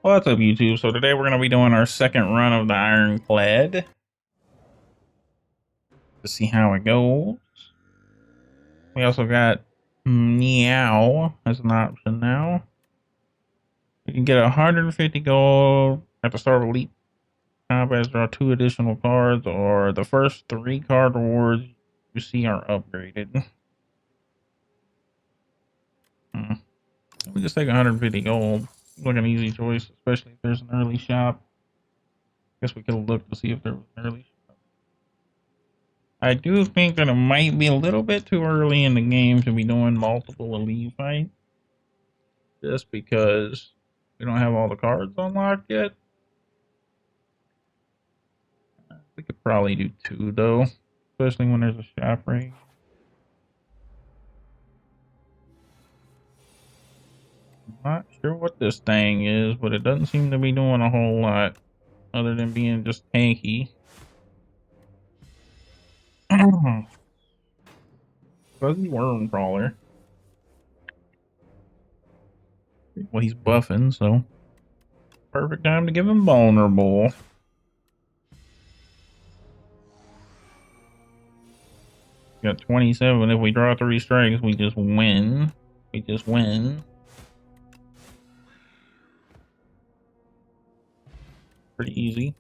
What's up, YouTube? So today we're going to be doing our second run of the Ironclad to see how it goes. We also got Meow as an option now. You can get 150 gold at the start of Elite Combats, draw 2 additional cards, or the first 3 card rewards you see are upgraded. We just take 150 gold. Like an easy choice, especially if there's an early shop. Guess we could look to see if there was an early shop. I do think that it might be a little bit too early in the game to be doing multiple elite fights. Just because we don't have all the cards unlocked yet. We could probably do 2 though, especially when there's a shop raid. Not sure what this thing is, but it doesn't seem to be doing a whole lot other than being just tanky. Fuzzy worm crawler. Well, he's buffing, so perfect time to give him vulnerable. Got 27. If we draw 3 strikes, we just win. We just win. Pretty easy.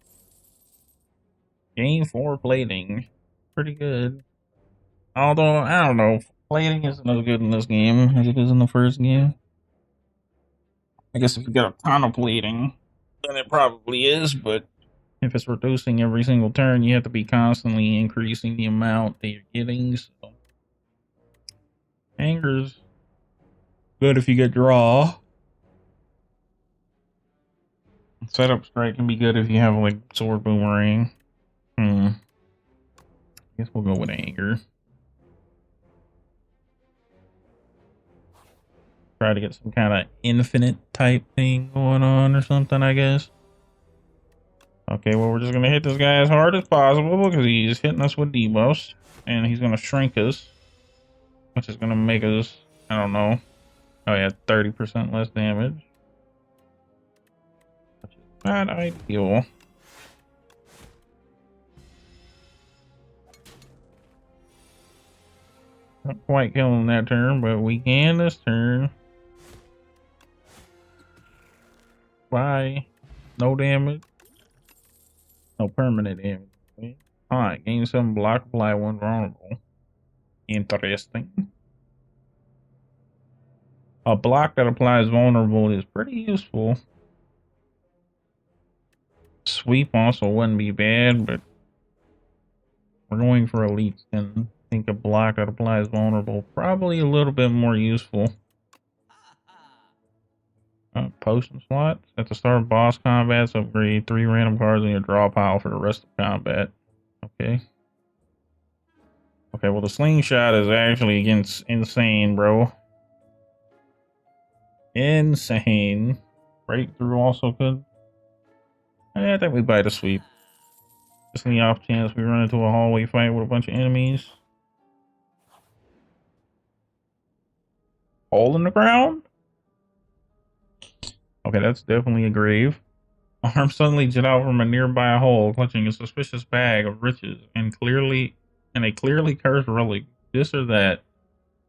Game 4 plating. Pretty good. Although, I don't know. Plating isn't as good in this game as it is in the first game. I guess if you got a ton of plating, then it probably is, but if it's reducing every single turn, you have to be constantly increasing the amount that you're getting. So, anger's good if you get draw. Setup strike can be good if you have like sword boomerang. I guess we'll go with anger. Try to get some kind of infinite type thing going on or something, I guess. Okay, well, we're just going to hit this guy as hard as possible because he's hitting us with debuffs. And he's going to shrink us, which is going to make us, I don't know. Oh, yeah, 30% less damage. Which is not ideal. Not quite killing that turn, but we can this turn. Bye. No damage. No permanent damage. Alright, gain 7 block, apply 1 vulnerable. Interesting. A block that applies vulnerable is pretty useful. Sweep also wouldn't be bad, but we're going for elites, and I think a block that applies vulnerable probably a little bit more useful. Potion slots. At the start of boss combats, upgrade 3 random cards in your draw pile for the rest of combat. Okay. Okay, well, the slingshot is actually against insane, bro. Insane. Breakthrough also could. I think we buy the sweep. Just in the off chance we run into a hallway fight with a bunch of enemies. Hole in the ground? Okay, that's definitely a grave. Arm suddenly jet out from a nearby hole, clutching a suspicious bag of riches and a clearly cursed relic. This or that.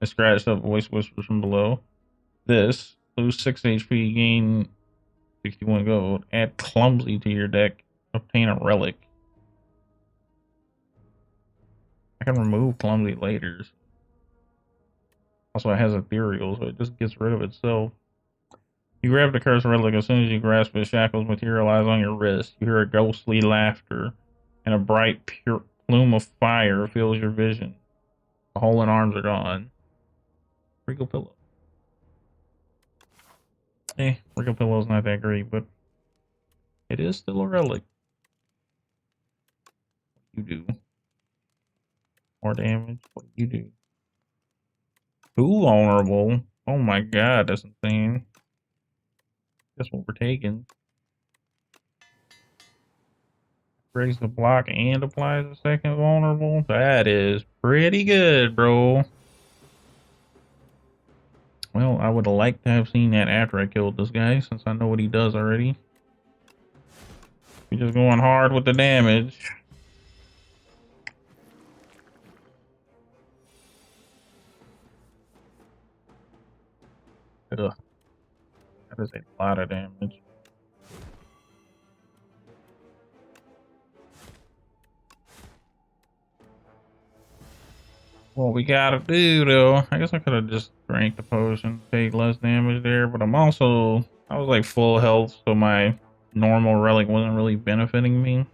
A scratched up voice whispers from below. This. Lose 6 HP, gain 61 gold. Add clumsy to your deck. Obtain a relic. I can remove clumsy later. Also, it has ethereal, so it just gets rid of itself. You grab the cursed relic. As soon as you grasp it, shackles materialize on your wrist. You hear a ghostly laughter, and a bright pure plume of fire fills your vision. The hole and arms are gone. Regal pillow. Regal pillow's not that great, but it is still a relic. What do you do? More damage? What do you do? 2 vulnerable? Oh my god, that's insane. That's what we're taking. Breaks the block and applies a second vulnerable. That is pretty good, bro. Well, I would have liked to have seen that after I killed this guy, since I know what he does already. We just going hard with the damage. Ugh. That is a lot of damage. What we gotta do though, I guess I could have just drank the potion, take less damage there, but I was like full health, so my normal relic wasn't really benefiting me.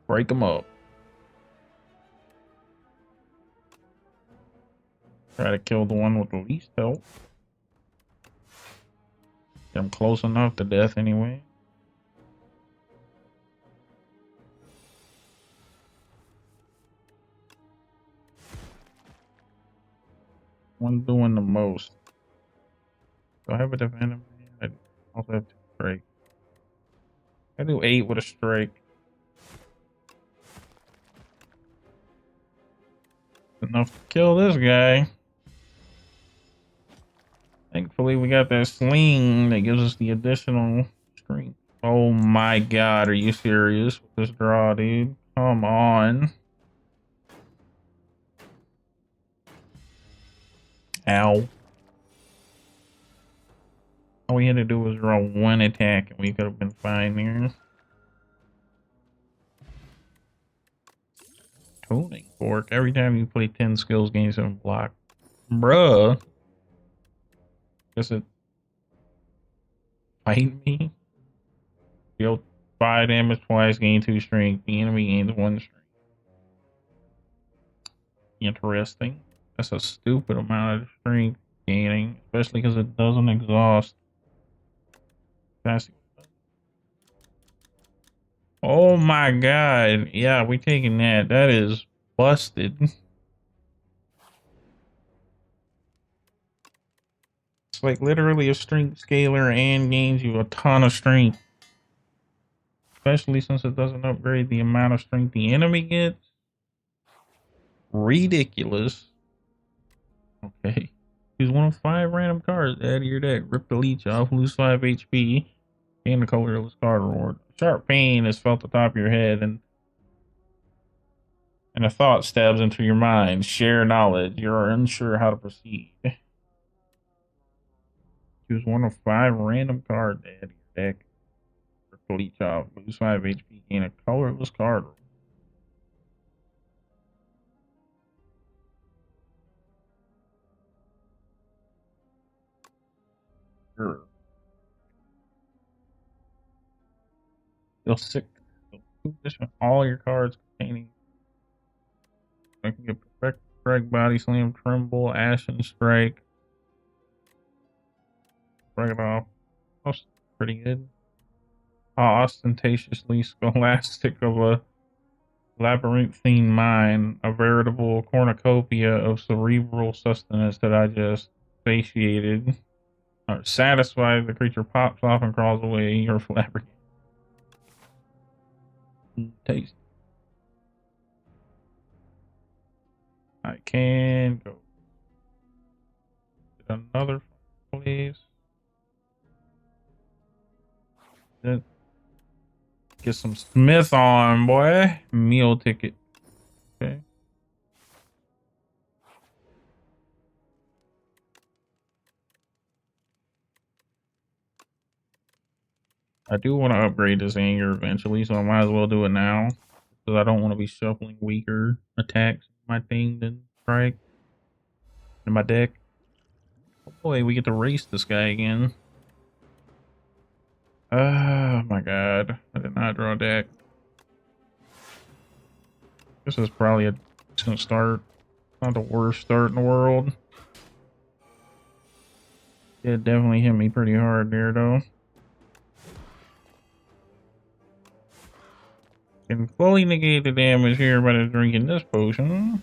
Break them up. Try to kill the one with the least health. Get him close enough to death anyway. One doing the most. Do I have a defender? I also have 2 strike. I do 8 with a strike. Enough to kill this guy. Thankfully, we got that sling that gives us the additional strength. Oh my god, are you serious with this draw, dude? Come on. Ow. All we had to do was draw 1 attack and we could have been fine there. Tuning fork. Every time you play 10 skills, gain 7 block. Bruh. Does it fight me? Deal 5 damage twice, gain 2 strength. The enemy gains 1 strength. Interesting. That's a stupid amount of strength gaining, especially because it doesn't exhaust. Oh my god. Yeah, we taking that. That is busted. It's like literally a strength scaler and gains you a ton of strength. Especially since it doesn't upgrade the amount of strength the enemy gets. Ridiculous. Okay. Choose one of 5 random cards. Add to your deck. Rip the leech off. Lose 5 HP. Gain the colorless card reward. Sharp pain is felt at the top of your head and a thought stabs into your mind. Share knowledge. You're unsure how to proceed. Choose one of 5 random cards to add to your deck. Rip the leech off. Lose 5 HP. Gain a colorless card reward. Sure. Feel sick. Position all your cards containing. I can get perfect, strike, body slam, tremble, ashen strike. Break it off. That's pretty good. Ostentatiously scholastic of a labyrinthine mind, a veritable cornucopia of cerebral sustenance that I just satiated. Satisfied, the creature pops off and crawls away. You're flabbergasted. Taste. I can go. Get another, please. Get some Smith on, boy. Meal ticket. Okay. I do want to upgrade this anger eventually, so I might as well do it now. Because I don't want to be shuffling weaker attacks in my thing than strike in my deck. Oh boy, we get to race this guy again. Oh my god. I did not draw a deck. This is probably a decent start. Not the worst start in the world. It definitely hit me pretty hard there though. Can fully negate the damage here by drinking this potion.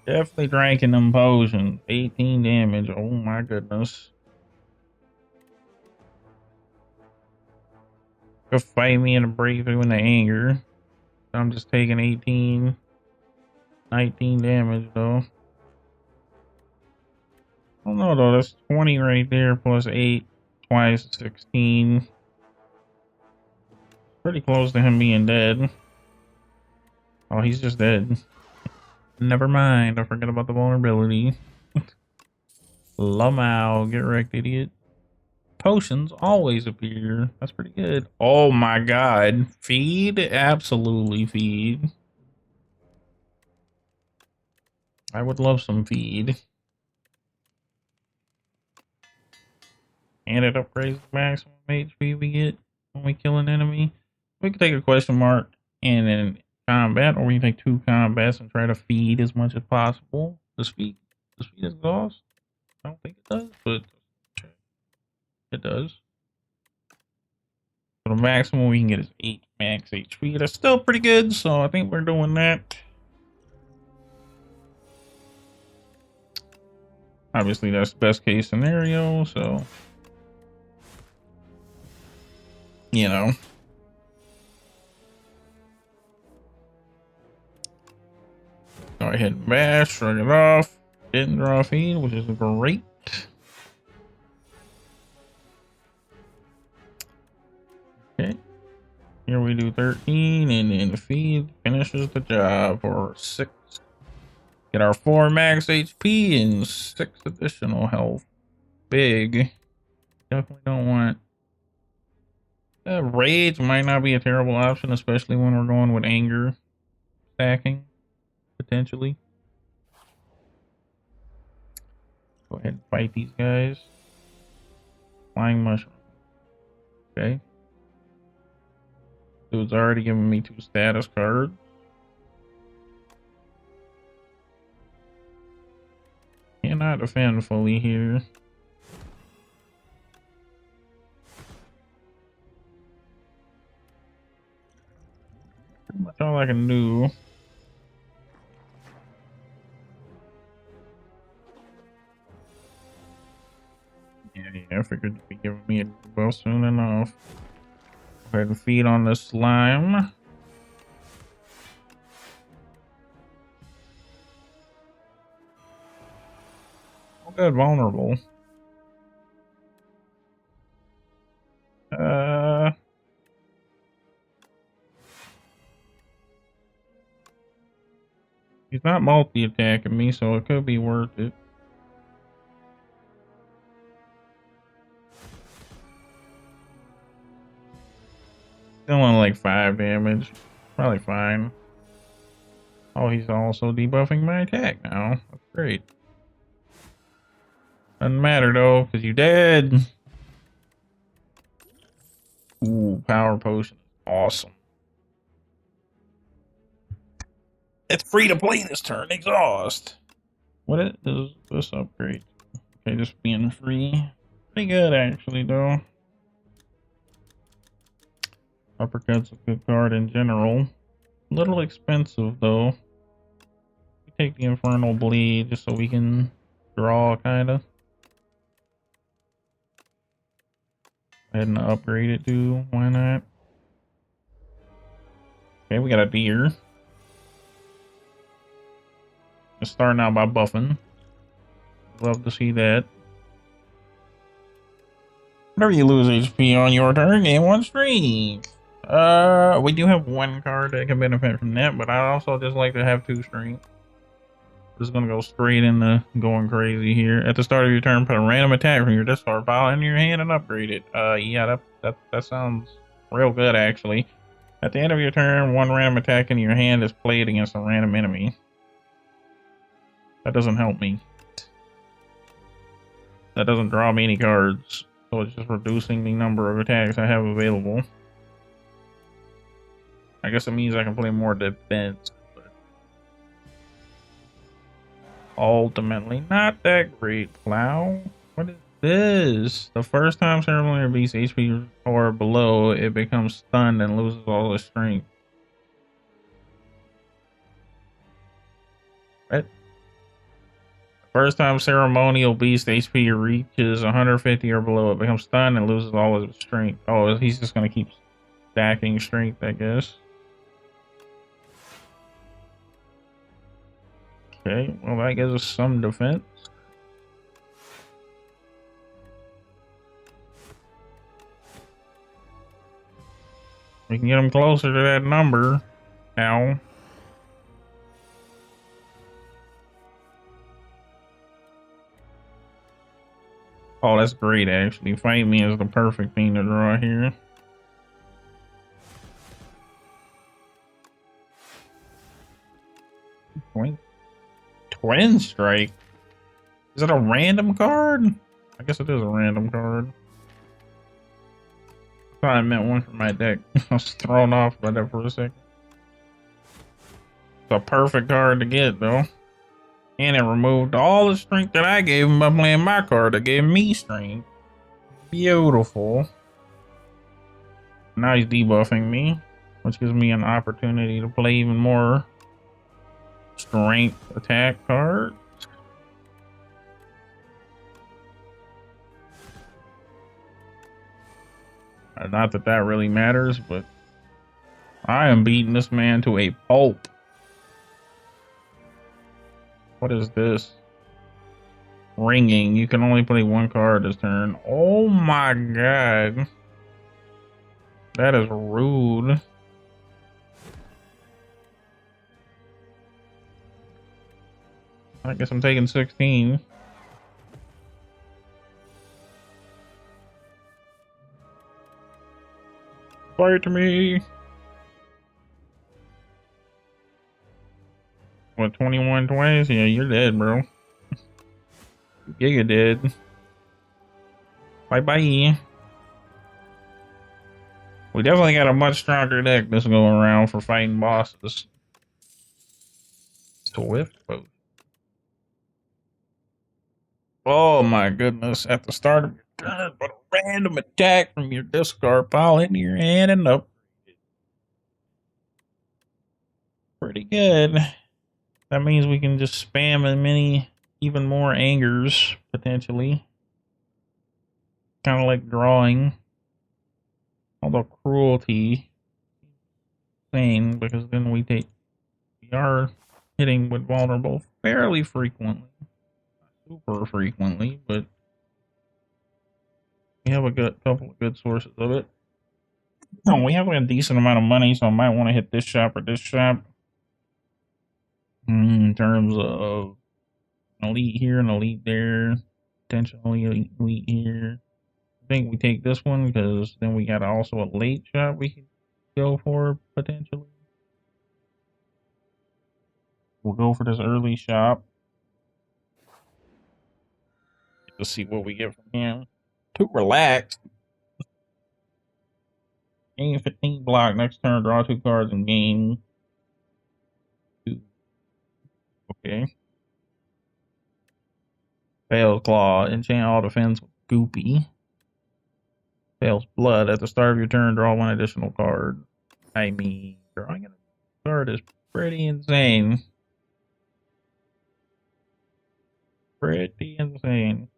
Definitely drinking them potions. 18 damage. Oh my goodness. Go fight me in a breakthrough in the anger. I'm just taking 18, 19 damage though. Oh no, though, that's 20 right there plus 8 twice 16. Pretty close to him being dead. Oh, he's just dead. Never mind, I forgot about the vulnerability. Lamau, get wrecked, idiot. Potions always appear. That's pretty good. Oh my god. Feed? Absolutely feed. I would love some feed. And it upgrades the maximum HP we get when we kill an enemy. We can take a question mark and then combat, or we can take 2 combats and try to feed as much as possible. Does feed exhaust? I don't think it does, but it does. So the maximum we can get is 8 max HP. That's still pretty good, so I think we're doing that. Obviously, that's the best case scenario, so you know. Go ahead and bash, shrug it off. Didn't draw a feed, which is great. Okay. Here we do 13, and then the feed finishes the job for 6. Get our 4 max HP and 6 additional health. Big. Definitely don't want. Rage might not be a terrible option, especially when we're going with anger stacking, potentially. Go ahead and fight these guys. Flying mushroom. Okay. Dude's already giving me 2 status cards. Cannot defend fully here. Pretty much all I can do. Yeah, I figured you'd be giving me a debuff soon enough. Go ahead and feed on the slime. Oh, good, vulnerable. He's not multi-attacking me, so it could be worth it. Still on like 5 damage. Probably fine. Oh, he's also debuffing my attack now. That's great. Doesn't matter though, because you dead. Ooh, power potion. Awesome. It's free to play this turn. Exhaust. What is this upgrade? Okay, just being free. Pretty good actually though. Uppercut's a good card in general. A little expensive though. We take the Infernal Bleed just so we can draw kinda. Go ahead and upgrade it too. Why not? Okay, we got a deer. Let's start out by buffing. Love to see that. Whenever you lose HP on your turn, gain 1 strength. We do have 1 card that can benefit from that, but I also just like to have 2 strength. Just gonna go straight into going crazy here. At the start of your turn, put a random attack from your discard pile into your hand and upgrade it. Yeah, that sounds real good actually. At the end of your turn, 1 random attack in your hand is played against a random enemy. That doesn't help me. That doesn't draw me any cards, so it's just reducing the number of attacks I have available. I guess it means I can play more defense, but ultimately not that great. Plow? What is this? The first time ceremonial beast HP or below, it becomes stunned and loses all its strength. What? First time ceremonial beast HP reaches 150 or below, it becomes stunned and loses all of its strength. Oh, he's just gonna keep stacking strength, I guess. Okay, well that gives us some defense. We can get them closer to that number now. Oh, that's great, actually. Fight me is the perfect thing to draw here. Twin Strike? Is it a random card? I guess it is a random card. I thought I meant one for my deck. I was thrown off by that for a second. It's a perfect card to get, though. And it removed all the strength that I gave him by playing my card that gave me strength. Beautiful. Now he's debuffing me, which gives me an opportunity to play even more strength attack cards. Not that that really matters, but I am beating this man to a pulp. What is this? Ringing. You can only play one card this turn. Oh my god. That is rude. I guess I'm taking 16. Fight me. What, 21 twice? Yeah, you're dead, bro. Giga dead. Bye-bye. We definitely got a much stronger deck this go around for fighting bosses. Swift boat. Oh my goodness. At the start of your turn, put a random attack from your discard pile into your hand and up. Pretty good. That means we can just spam as many, even more angers, potentially. Kind of like drawing. Although cruelty, insane, because then we are hitting with vulnerable fairly frequently. Not super frequently, but we have a couple of good sources of it. No, we have a decent amount of money, so I might want to hit this shop or this shop. In terms of an elite here, an elite there, potentially elite here. I think we take this one because then we got also a late shot we can go for potentially. We'll go for this early shop. Let's see what we get from him. Too relaxed. Gain 15 block. Next turn, draw 2 cards and gain 2. Okay. Fails Claw. Enchant all defense with Goopy. Fails Blood. At the start of your turn, draw 1 additional card. I mean, drawing a card is pretty insane. Pretty insane.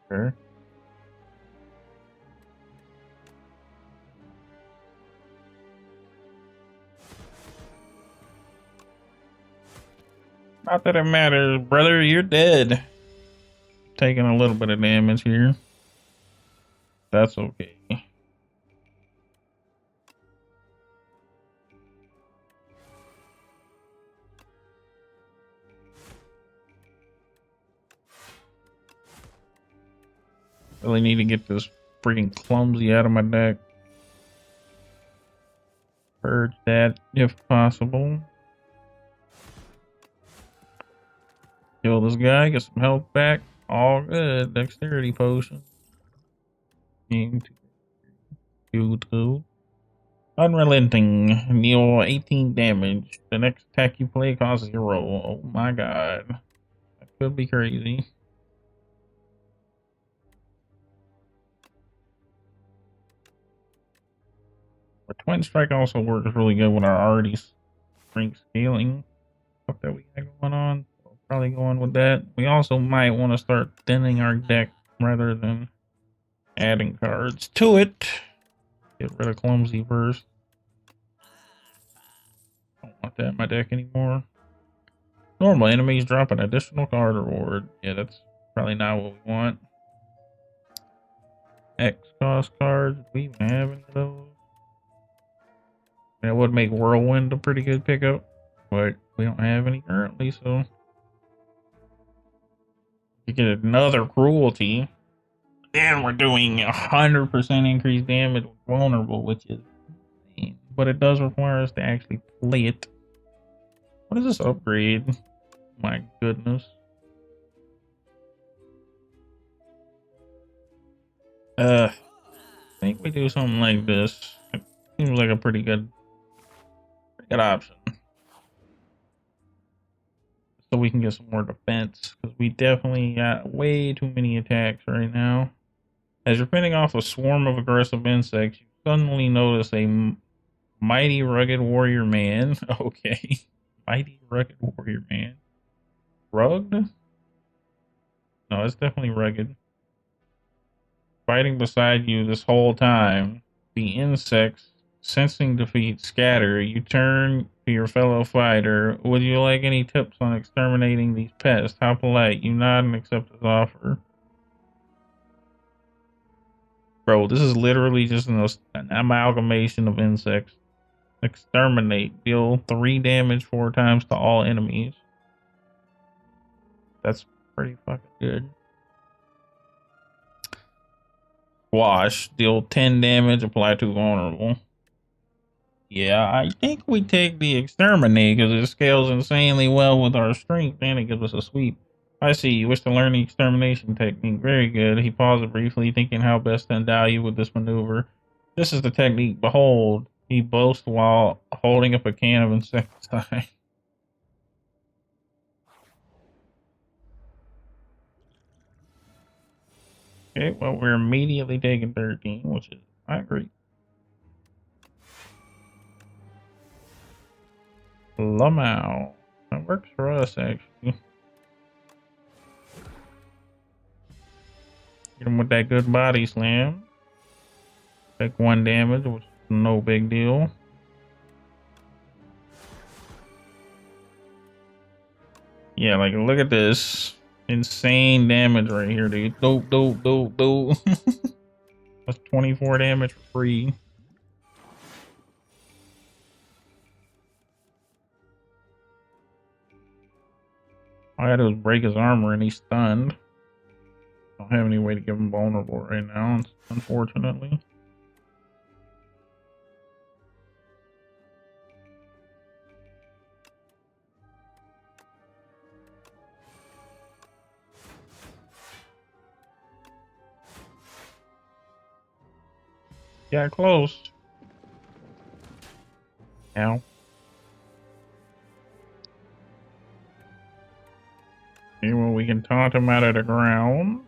Sure. Not that it matters, brother. You're dead. Taking a little bit of damage here. That's okay. Really need to get this freaking clumsy out of my deck. Purge that if possible. Kill this guy, get some health back. All good. Dexterity potion. Game 2. Unrelenting. Deal 18 damage. The next attack you play costs 0. Oh my god. That could be crazy. But Twin Strike also works really good with our already strength scaling stuff that we got going on. So probably going with that. We also might want to start thinning our deck rather than Adding cards to it. Get rid of Clumsy Burst. Don't want that in my deck anymore. Normal enemies drop an additional card reward. Yeah, that's probably not what we want. X cost cards. Do we even have any of those? That would make Whirlwind a pretty good pickup, but we don't have any currently, so you get another cruelty. Then we're doing 100% increased damage with vulnerable, which is insane. But it does require us to actually play it. What is this upgrade? My goodness. I think we do something like this. It seems like a pretty good option. So we can get some more defense, because we definitely got way too many attacks right now. As you're fending off a swarm of aggressive insects, you suddenly notice a mighty rugged warrior man. Okay. Mighty rugged warrior man. Rugged? No, it's definitely rugged. Fighting beside you this whole time. The insects, sensing defeat, scatter. You turn to your fellow fighter. Would you like any tips on exterminating these pests? How polite. You nod and accept his offer. Bro, this is literally just an amalgamation of insects. Exterminate. Deal 3 damage 4 times to all enemies. That's pretty fucking good. Wash. Deal 10 damage. Apply to vulnerable. Yeah, I think we take the exterminate because it scales insanely well with our strength and it gives us a sweep. I see. You wish to learn the extermination technique. Very good. He paused briefly, thinking how best to endow you with this maneuver. This is the technique. Behold, he boasts while holding up a can of insecticide. Okay, well, we're immediately taking 13, which is not great. Lamau. That works for us, actually. Get him with that good body slam. Take 1 damage, which is no big deal. Yeah, like, look at this. Insane damage right here, dude. Dope, dope, dope, dope. That's 24 damage for free. All I had to do was break his armor and he's stunned. Don't have any way to give him vulnerable right now, unfortunately. Got close. Ow. Okay, well, we can taunt him out of the ground.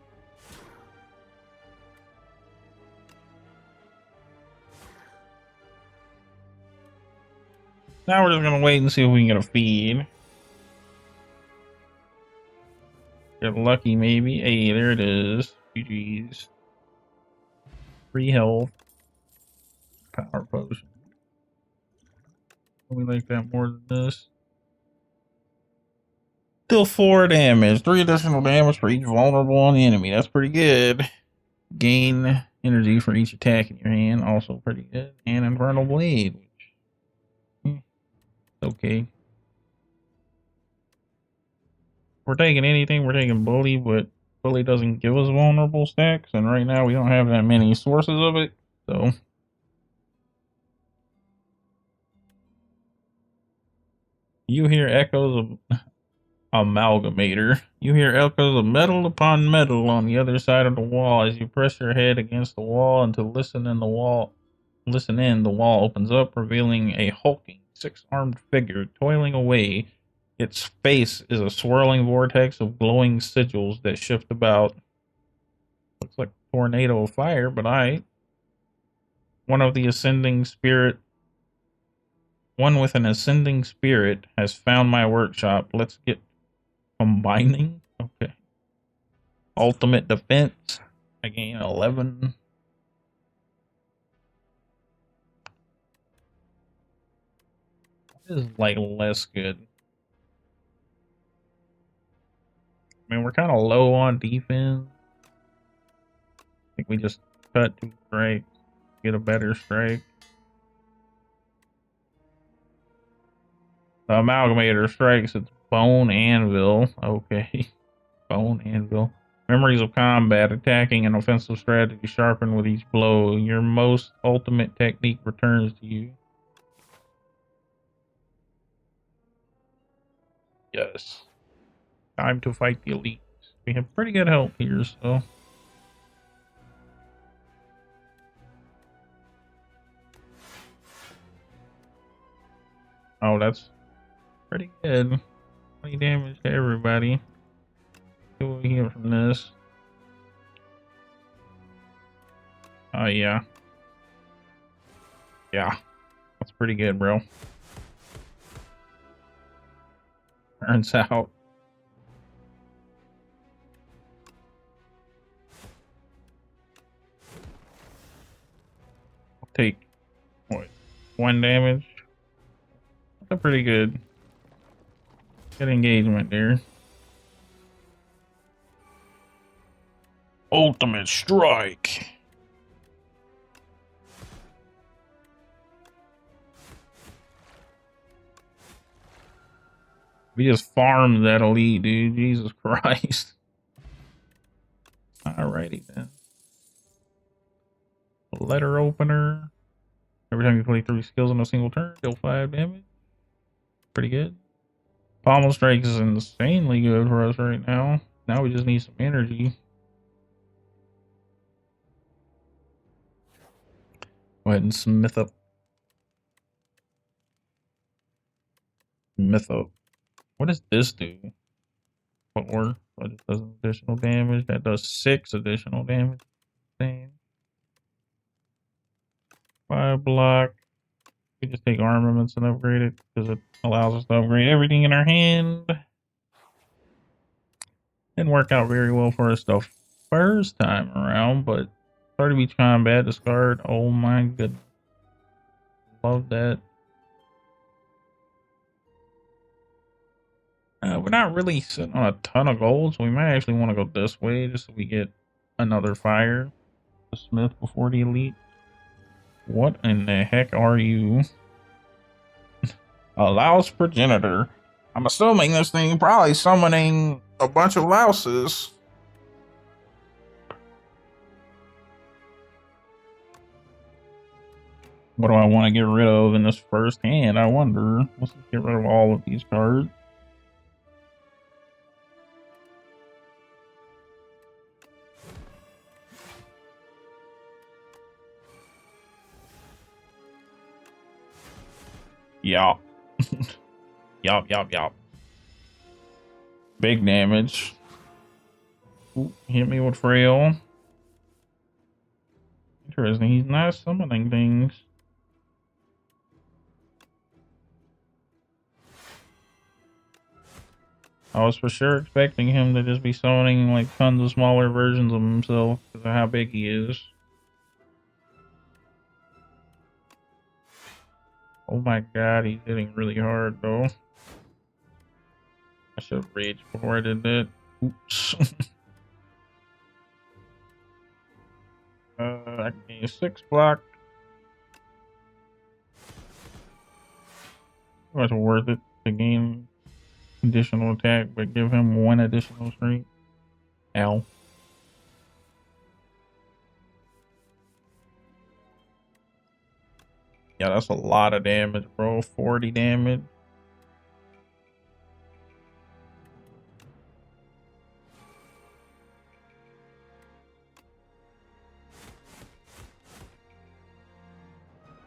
Now we're just gonna wait and see if we can get a feed. Get lucky, maybe. Hey, there it is. GG's. Free health. Power potion. We like that more than this. Deal 4 damage. 3 additional damage for each vulnerable on the enemy. That's pretty good. Gain energy for each attack in your hand. Also pretty good. And Infernal Blade. Which, okay. We're taking anything. We're taking Bully, but Bully doesn't give us vulnerable stacks. And right now we don't have that many sources of it. So... you hear echoes of Amalgamator. You hear echoes of metal upon metal on the other side of the wall as you press your head against the wall and to listen in, the wall opens up, revealing a hulking, 6-armed figure toiling away. Its face is a swirling vortex of glowing sigils that shift about. Looks like a tornado of fire, but one with an ascending spirit has found my workshop. Let's get combining. Okay. Ultimate defense. I gain 11. This is like less good. I mean, we're kind of low on defense. I think we just cut 2 strikes, get a better strike. The Amalgamator strikes, it's Bone Anvil. Okay. Bone Anvil. Memories of combat, attacking and offensive strategy sharpened with each blow. Your most ultimate technique returns to you. Yes. Time to fight the elites. We have pretty good health here, so. Oh, that's pretty good. 20 damage to everybody. See what we get from this. Oh, yeah. Yeah. That's pretty good, bro. Turns out. I'll take, what, 1 damage? That's pretty good. Good engagement there. Ultimate strike. We just farmed that elite, dude. Jesus Christ. Alrighty then. Letter opener. Every time you play 3 skills in a single turn, deal 5 damage. Pretty good. Pommel strike is insanely good for us right now. Now we just need some energy. Go ahead and smith up. Smith up. What does this do? 4. But it does additional damage. That does 6 additional damage. Same. 5 block. We just take armaments and upgrade it because it allows us to upgrade everything in our hand. Didn't work out very well for us the first time around, but start of each combat, discard. Oh my goodness. Love that. We're not really sitting on a ton of gold, so we might actually want to go this way just so we get another fire. The smith before the elite. What in the heck are you? A louse progenitor. I'm assuming this thing probably summoning a bunch of louses. What do I want to get rid of in this first hand? I wonder. Let's just get rid of all of these cards. Yup. yup. Big damage. Ooh, hit me with frail. Interesting. He's not summoning things. I was for sure expecting him to just be summoning like tons of smaller versions of himself because of how big he is. Oh my god, he's hitting really hard though. I should have raged before I did that. Oops. I can gain 6 block. It was worth it to gain additional attack, but give him 1 additional strength. Ow. Yeah, that's a lot of damage, bro. 40 damage.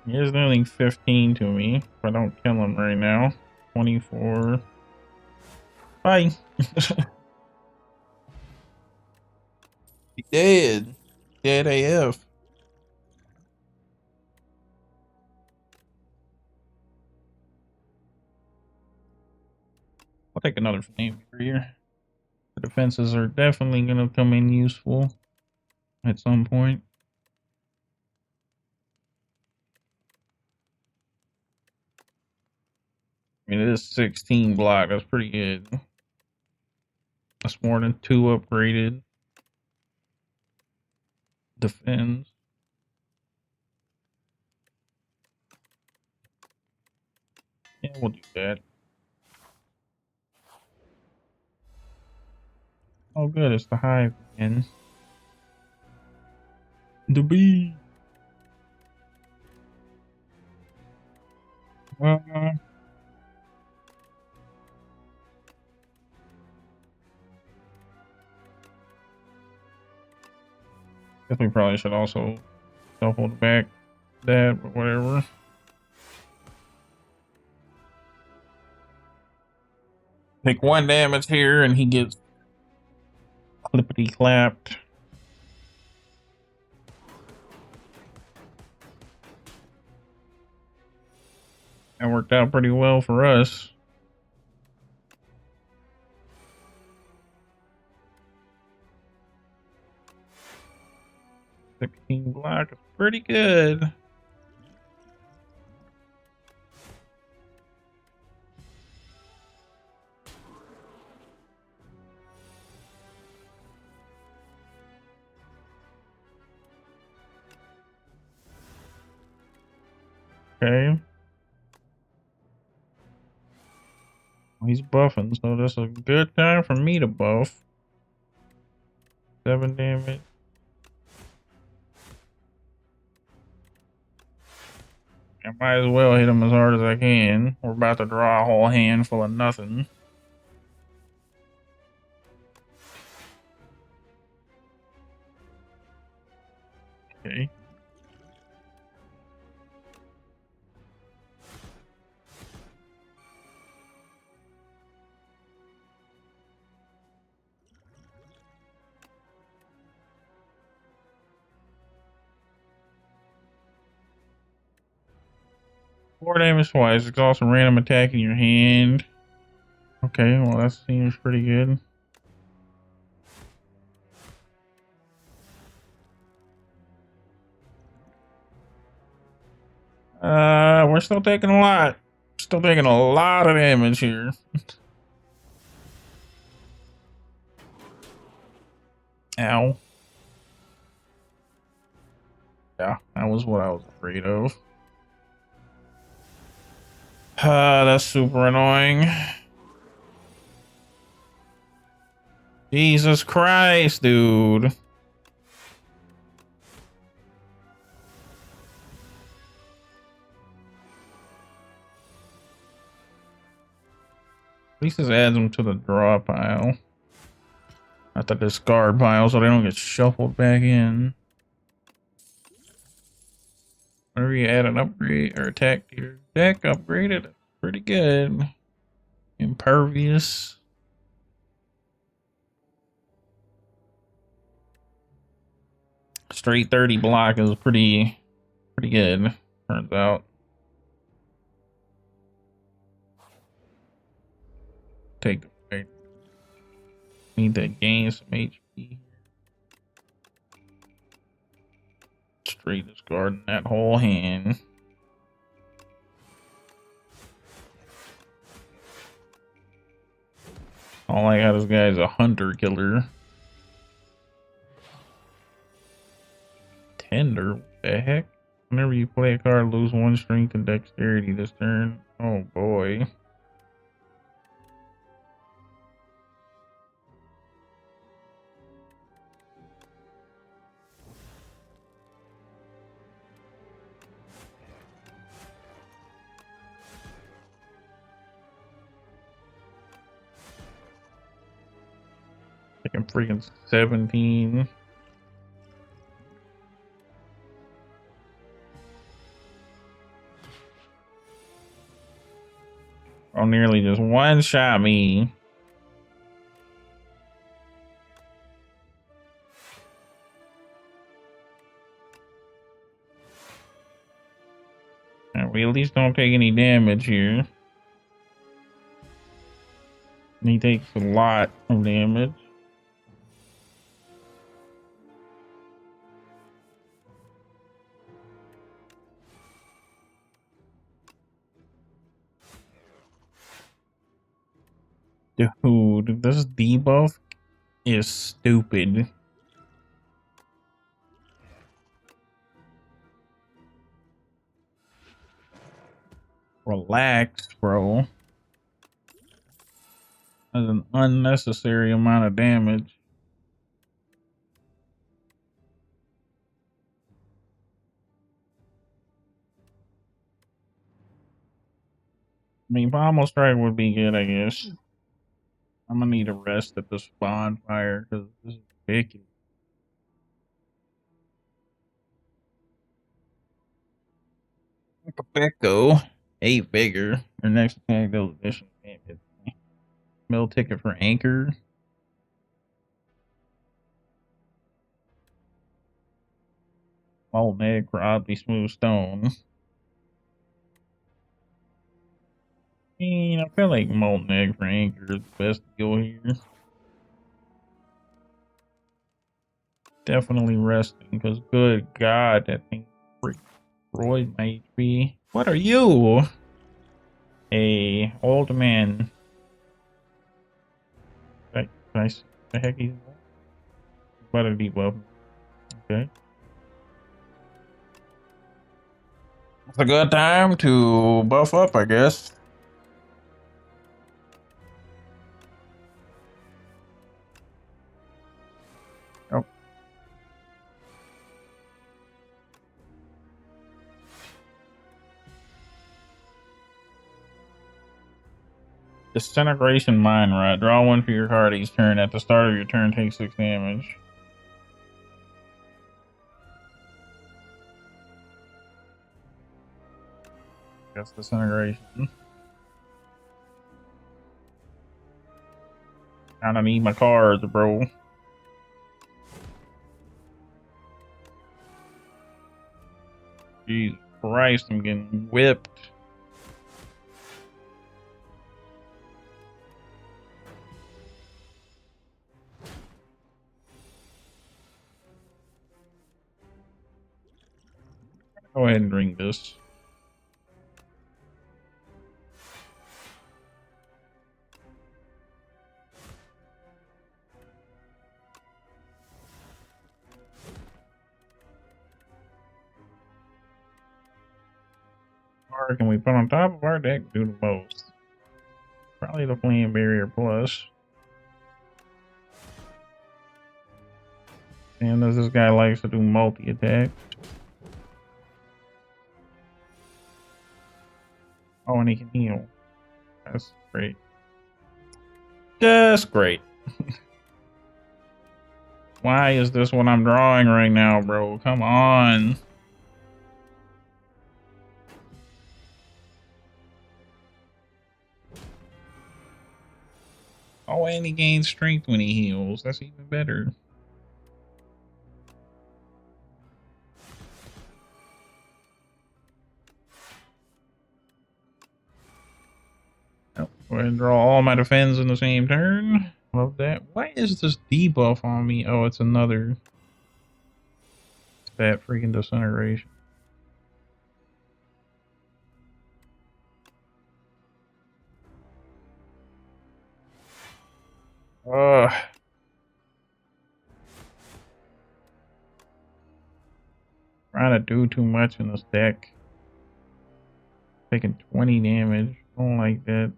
He is doing 15 to me if I don't kill him right now. 24. Bye. He dead. Dead AF. I'll take another flame here. The defenses are definitely going to come in useful. at some point. I mean, it is 16 block. That's pretty good. That's more than 2 upgraded defense. Yeah, we'll do that. Oh, good. It's the hive again. The bee. Guess we probably should also double back that, but whatever. Take 1 damage here, and he gets clippity clapped. That worked out pretty well for us. 16 block is pretty good. Okay. He's buffing, so that's a good time for me to buff. 7 damage. I might as well hit him as hard as I can. We're about to draw a whole hand full of nothing. Okay. Four damage twice. It's also random attack in your hand. Okay, well that seems pretty good. We're still taking a lot. Still taking a lot of damage here. Ow. Yeah, that was what I was afraid of. That's super annoying. Jesus Christ, dude. At least this adds them to the draw pile. Not the discard pile, so they don't get shuffled back in. Whenever you add an upgrade or attack to your deck, upgraded, it's pretty good. Impervious. Straight 30 block is pretty good, turns out. Take the need to gain some HP. Straight discarding that whole hand. All I got this guy is a hunter killer. Tender? What the heck? Whenever you play a card, lose 1 strength and dexterity this turn. Oh boy. Taking freaking 17. Oh, nearly just one shot me. We at least don't take any damage here. He takes a lot of damage. Dude, this debuff is stupid. Relax, bro. That's an unnecessary amount of damage. I mean, Pommel Strike would be good, I guess. I'm gonna need a rest at this bonfire because this is ridiculous. Like a Becko, 8 vigor. Your next attack deals additional damage. Mill ticket for anchor. Molten egg for oddly smooth stone. I mean, I feel like molten egg for anchor is the best deal here. Definitely resting, because good God, that thing destroyed my HP. What are you? A old man. Nice. The heck he's about a debuff. Okay. It's a good time to buff up, I guess. Oh. Disintegration Mine Rot. Draw one for your card each turn. At the start of your turn, take 6 damage. That's disintegration. Kinda need my cards, bro. Jesus Christ, I'm getting whipped. Go ahead and drink this. Or can we put on top of our deck to do the most? Probably the Flame Barrier Plus. And as this guy likes to do multi-attack. Oh, and he can heal. That's great. Just great. Why is this what I'm drawing right now, bro? Come on. Oh, and he gains strength when he heals. That's even better. Oh, go ahead and draw all my defense in the same turn. Love that. Why is this debuff on me? Oh, it's another. It's that freaking disintegration. Ugh. Trying to do too much in this deck. Taking 20 damage. Don't like that.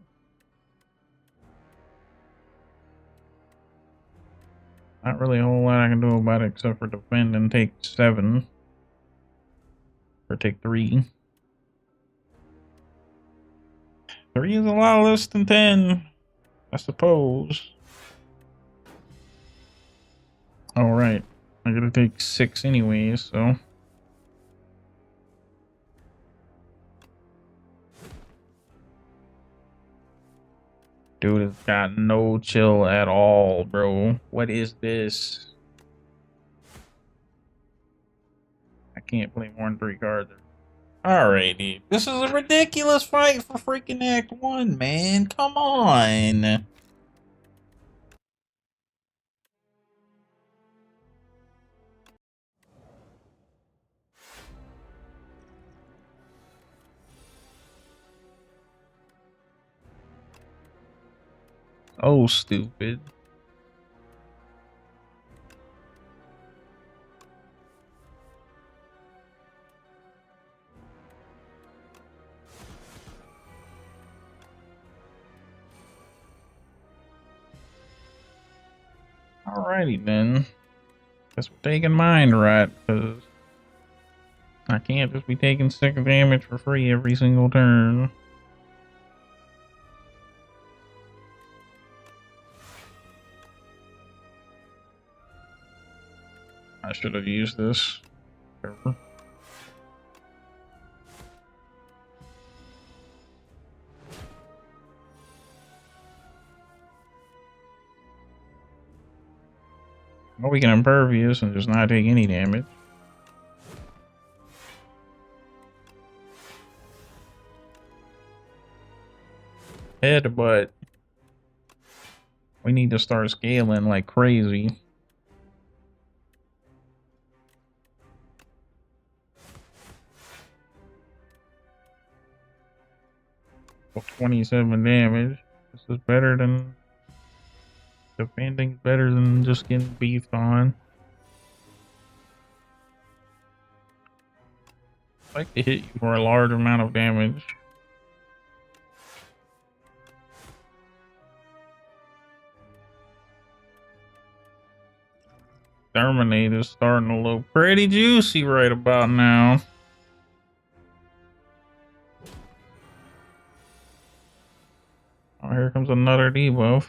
Not really a whole lot I can do about it except for defend and take 7. Or take 3. 3 is a lot less than 10, I suppose. Alright. I'm gonna take 6 anyways, so. Dude has got no chill at all, bro. What is this? I can't play more than 3 cards. Alrighty. This is a ridiculous fight for freaking Act 1, man. Come on. Oh, stupid. Alrighty then. Guess we're taking mine right, because I can't just be taking 6 damage for free every single turn. I should have used this. Whatever. Well, we can impervious and just not take any damage. Headbutt. We need to start scaling like crazy. Well, 27 damage. This is better than defending. Better than just getting beefed on. I like to hit you for a large amount of damage. Terminate is starting to look pretty juicy right about now. Oh, here comes another debuff.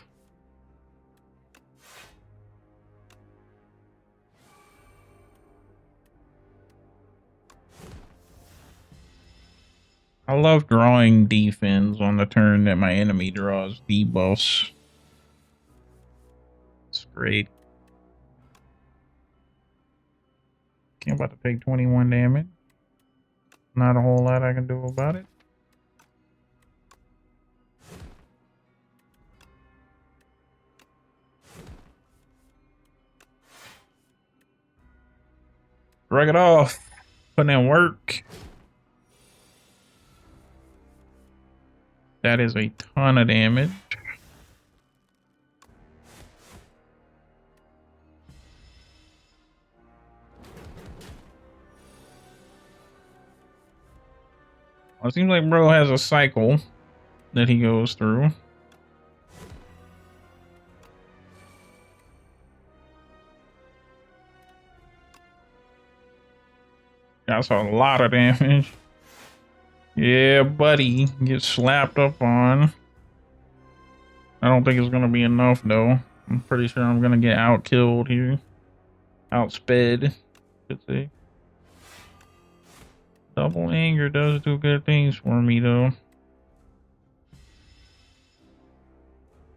I love drawing defense on the turn that my enemy draws debuffs. It's great. Okay, I'm about to take 21 damage. Not a whole lot I can do about it. Break it off. Putting in work. That is a ton of damage. Well, it seems like bro has a cycle that he goes through. That's a lot of damage. Yeah, buddy. Get slapped up on. I don't think it's going to be enough, though. I'm pretty sure I'm going to get out-killed here. Outsped, should say. Double anger does do good things for me, though.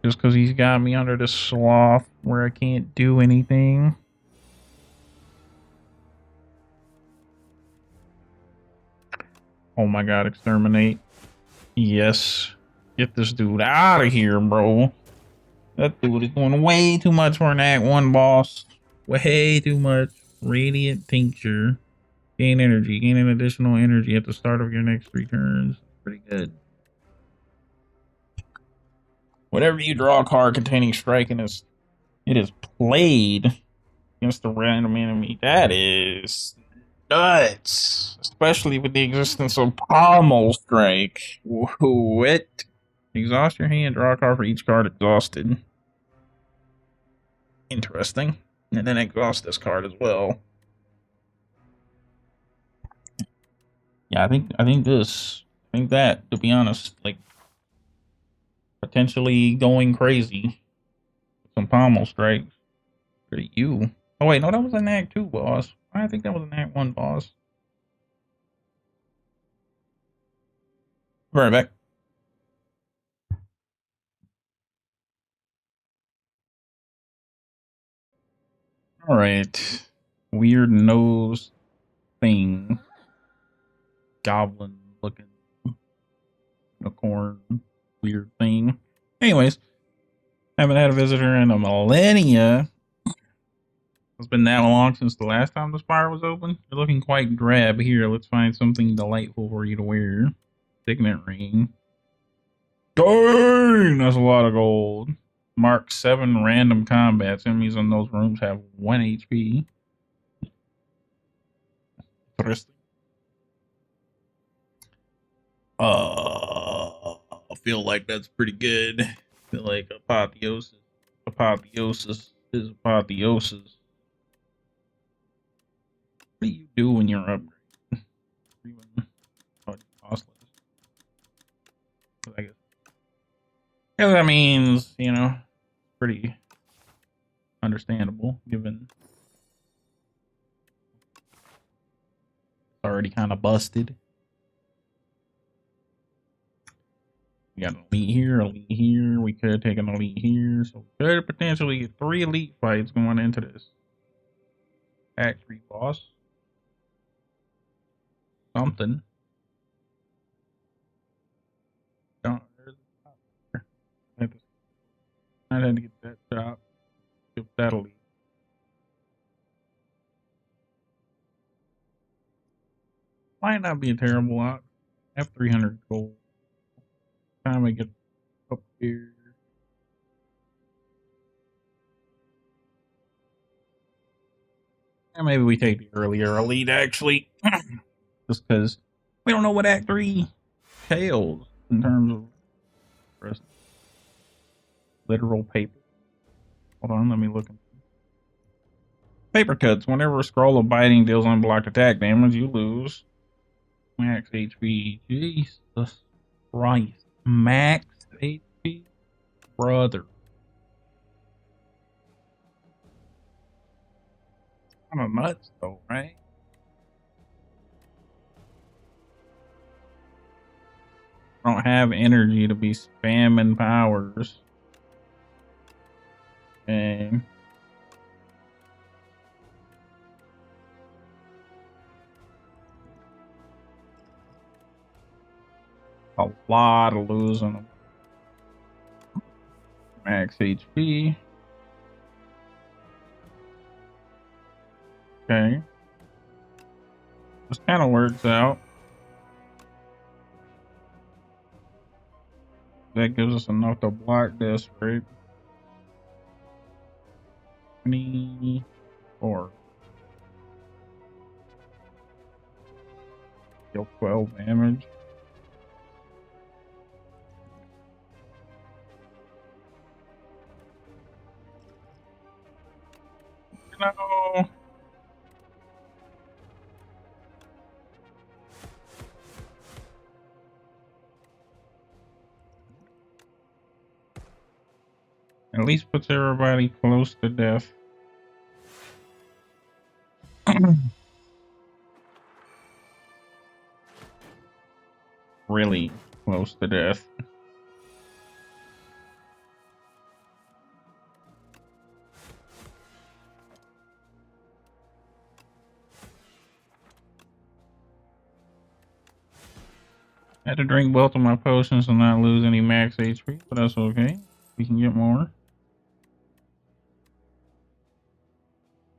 Just because he's got me under the sloth where I can't do anything. Oh my god, exterminate. Yes. Get this dude out of here, bro. That dude is doing way too much for an Act 1 boss. Way too much. Radiant Tincture. Gain energy. Gain an additional energy at the start of your next 3 turns. Pretty good. Whenever you draw a card containing strike and it is played against a random enemy, that is nuts. Especially with the existence of Pommel Strike. What? Exhaust your hand, draw a card for each card exhausted. Interesting. And then exhaust this card as well. Yeah, I think that, to be honest, like potentially going crazy. Some Pommel Strikes for you. Oh wait, no, that was an Act 2 boss. I think that was an Act 1 boss. Right back. Alright. Weird nose thing. Goblin looking unicorn weird thing. Anyways, haven't had a visitor in a millennia. It's been that long since the last time the Spire was open. You're looking quite drab here. Let's find something delightful for you to wear. Signet ring. Dang! That's a lot of gold. Mark 7 random combats. Enemies in those rooms have 1 HP. Interesting. I feel like that's pretty good. I feel like apotheosis is apotheosis. What do you do when you're upgrading? I guess that means, you know, pretty understandable given already kind of busted. We got an elite here, elite here. We could take an elite here. So we could potentially get 3 elite fights going into this Act 3 boss. Something. Don't, there's a top there. I had to get that top. Get that elite. Might not be a terrible lot. I have 300 gold. Time I get up here. And maybe we take the earlier elite actually. Just because we don't know what Act 3 entails in terms of literal paper. Hold on, let me look. Paper cuts. Whenever a scroll of biting deals unblocked attack damage, you lose max HP. Jesus Christ. Max HP? Brother. Kind of nuts though, right? I don't have energy to be spamming powers. And a lot of losing them. Max HP. Okay. This kind of works out. That gives us enough to block this, right? 24. Deal 12 damage. No. At least puts everybody close to death. Really close to death. I had to drink both of my potions and not lose any max HP, but that's okay. We can get more.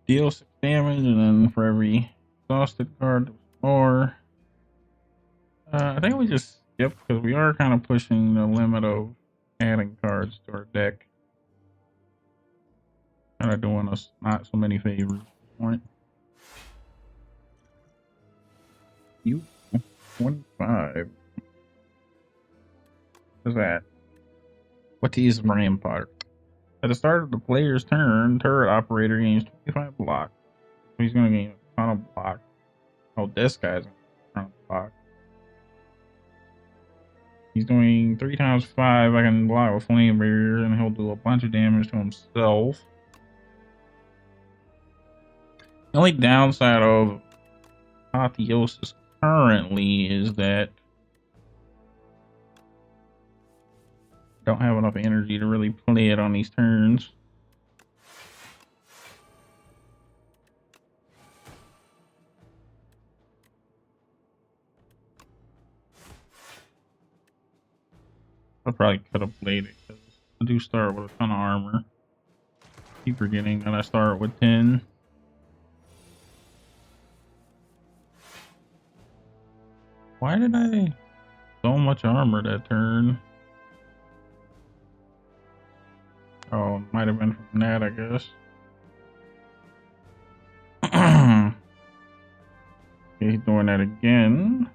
Deal 6 damage, and then for every exhausted card, more. I think we just skip because we are kind of pushing the limit of adding cards to our deck. Kind of doing us not so many favors. Point. You 25. What's that? What to use Rampart? At the start of the player's turn, turret operator gains 25 block. So he's going to gain a ton of block. Oh, this guy's going to ton of block. He's doing 3 times 5. I can block with flame barrier, and he'll do a bunch of damage to himself. The only downside of Apotheosis currently is that I don't have enough energy to really play it on these turns. I probably could have played it because I do start with a ton of armor. Keep forgetting that I start with 10. Why did I so much armor that turn? Oh, might have been from that, I guess. Okay, he's doing that again.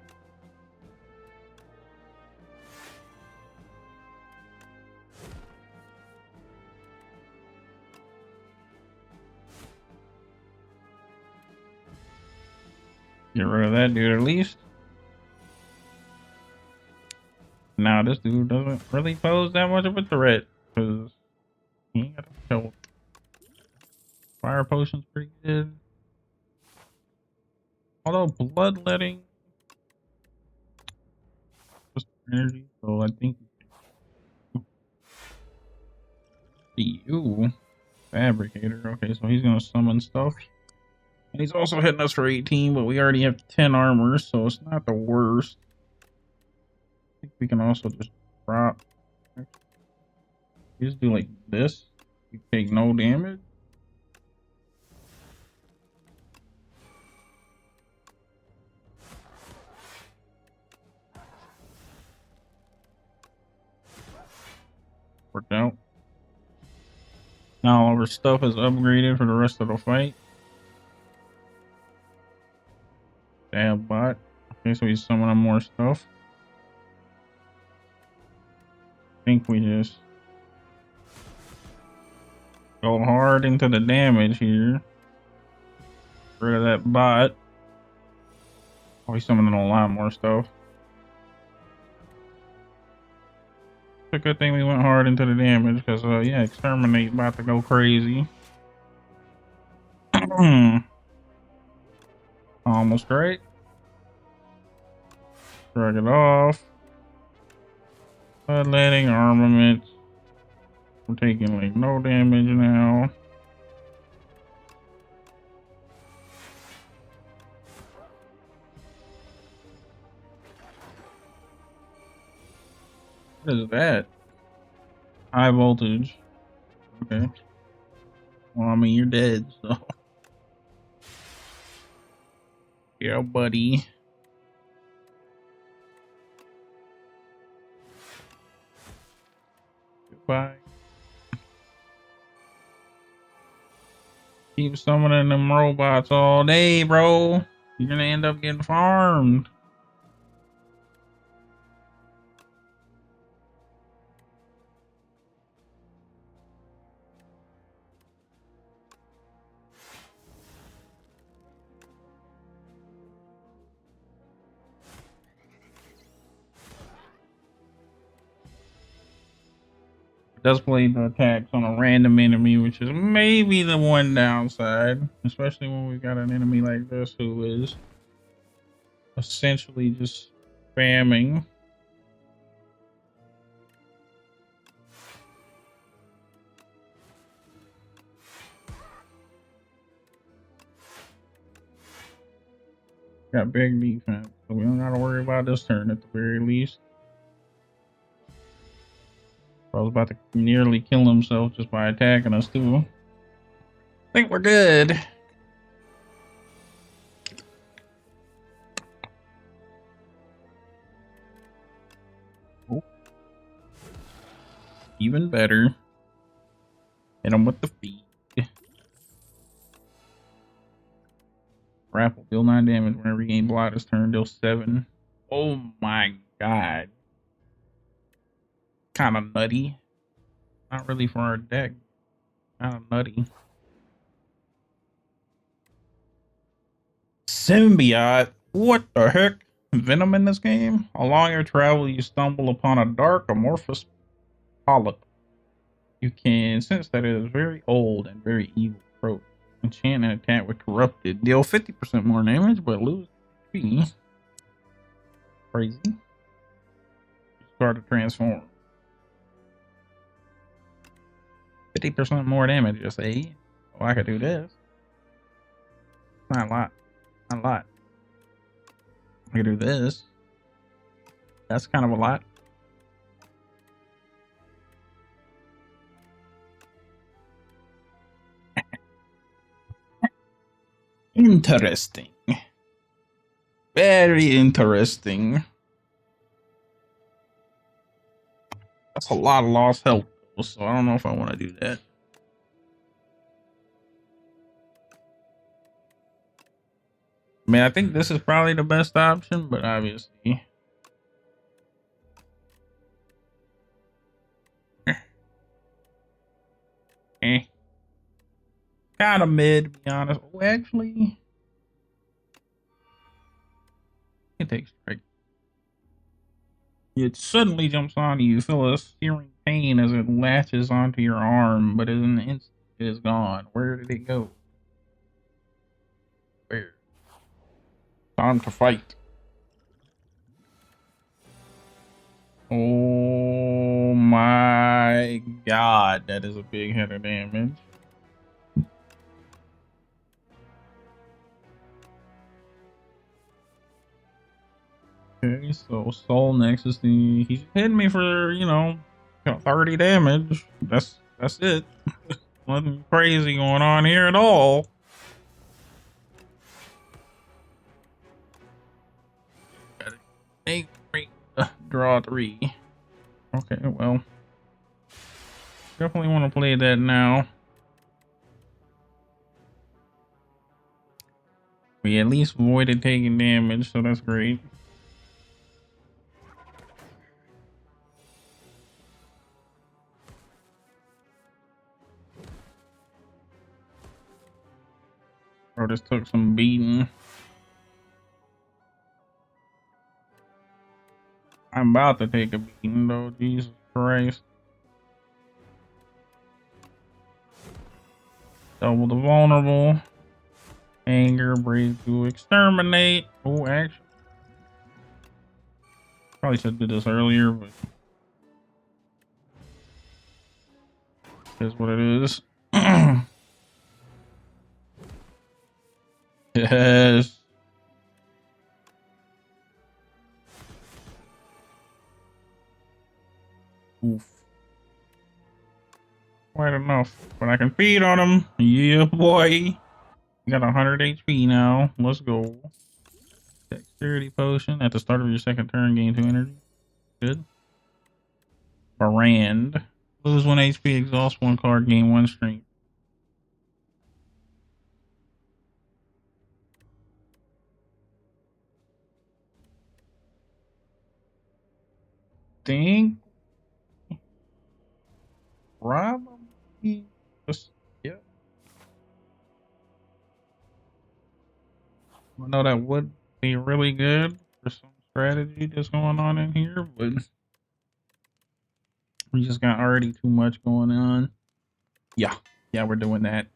Get rid of that dude at least. Now this dude doesn't really pose that much of a threat because he ain't got a health. Fire potion's pretty good. Although bloodletting just energy, so I think you fabricator. Okay, so he's gonna summon stuff. And he's also hitting us for 18, but we already have 10 armor, so it's not the worst. I think we can also just drop. You just do like this. You take no damage. Worked out. Now all of our stuff is upgraded for the rest of the fight. Stab bot. Okay, so he's summoning more stuff. I think we just go hard into the damage here. Get rid of that bot. Oh, he's summoning a lot more stuff. It's a good thing we went hard into the damage because, yeah, Exterminate about to go crazy. Almost right. Drag it off. Bloodletting, armament. We're taking like no damage now. What is that? High voltage. Okay. Well, I mean, you're dead, so. Yeah, buddy. Goodbye. Keep summoning them robots all day, bro. You're gonna end up getting farmed. Does play the attacks on a random enemy, which is maybe the one downside, especially when we've got an enemy like this who is essentially just spamming. Got big defense, so we don't gotta worry about this turn at the very least. I was about to nearly kill himself just by attacking us too. I think we're good. Oh. Even better. Hit him with the feet. Grapple, deal 9 damage whenever you gain block this turn, deal 7. Oh my god. Kind of nutty. Not really for our deck. Kind of nutty. Symbiote? What the heck? Venom in this game? Along your travel, you stumble upon a dark amorphous polyp. You can sense that it is very old and very evil. Approach. Enchant and attack with corrupted. Deal 50% more damage, but lose 3. Crazy. Start to transform. 50% more damage, just say. Oh, I could do this. Not a lot. Not a lot. I could do this. That's kind of a lot. Interesting. Very interesting. That's a lot of lost health. so I don't know if I want to do that. I mean, I think this is probably the best option, but obviously. Eh. Kind of mid, to be honest. Oh, actually, it takes strike. It suddenly jumps on you. You feel a searing pain as it latches onto your arm, but in an instant, it is gone. Where did it go? Where? Time to fight. Oh my god, that is a big hit of damage. Okay, so Soul Nexus, he's hitting me for, 30 damage. That's it. Nothing crazy going on here at all. Eight, draw 3. Okay, well, definitely want to play that now. We at least avoided taking damage, so that's great. Bro, this took some beating. I'm about to take a beating though, Jesus Christ. Double the vulnerable. Anger, breathe to exterminate. Oh, actually. Probably should have did this earlier, but here's what it is. Yes. Oof. Quite enough. But I can feed on him. Yeah, boy. You got 100 HP now. Let's go. Dexterity potion. At the start of your second turn, gain 2 energy. Good. Brand. Lose 1 HP, exhaust 1 card, gain 1 strength. Think probably just, yeah. I know that would be really good for some strategy that's going on in here, but we just got already too much going on. Yeah, we're doing that.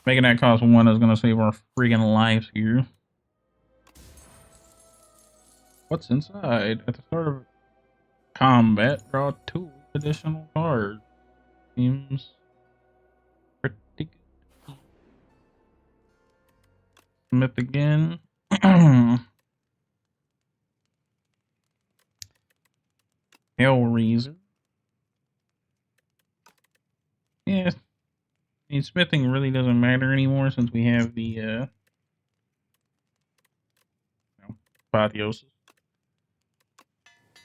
Making that cost 1 is gonna save our freaking lives here. What's inside? At the start of combat, draw 2 additional cards. Seems pretty good. Smith again. Hellraiser. Yeah, I mean, smithing really doesn't matter anymore since we have the apotheosis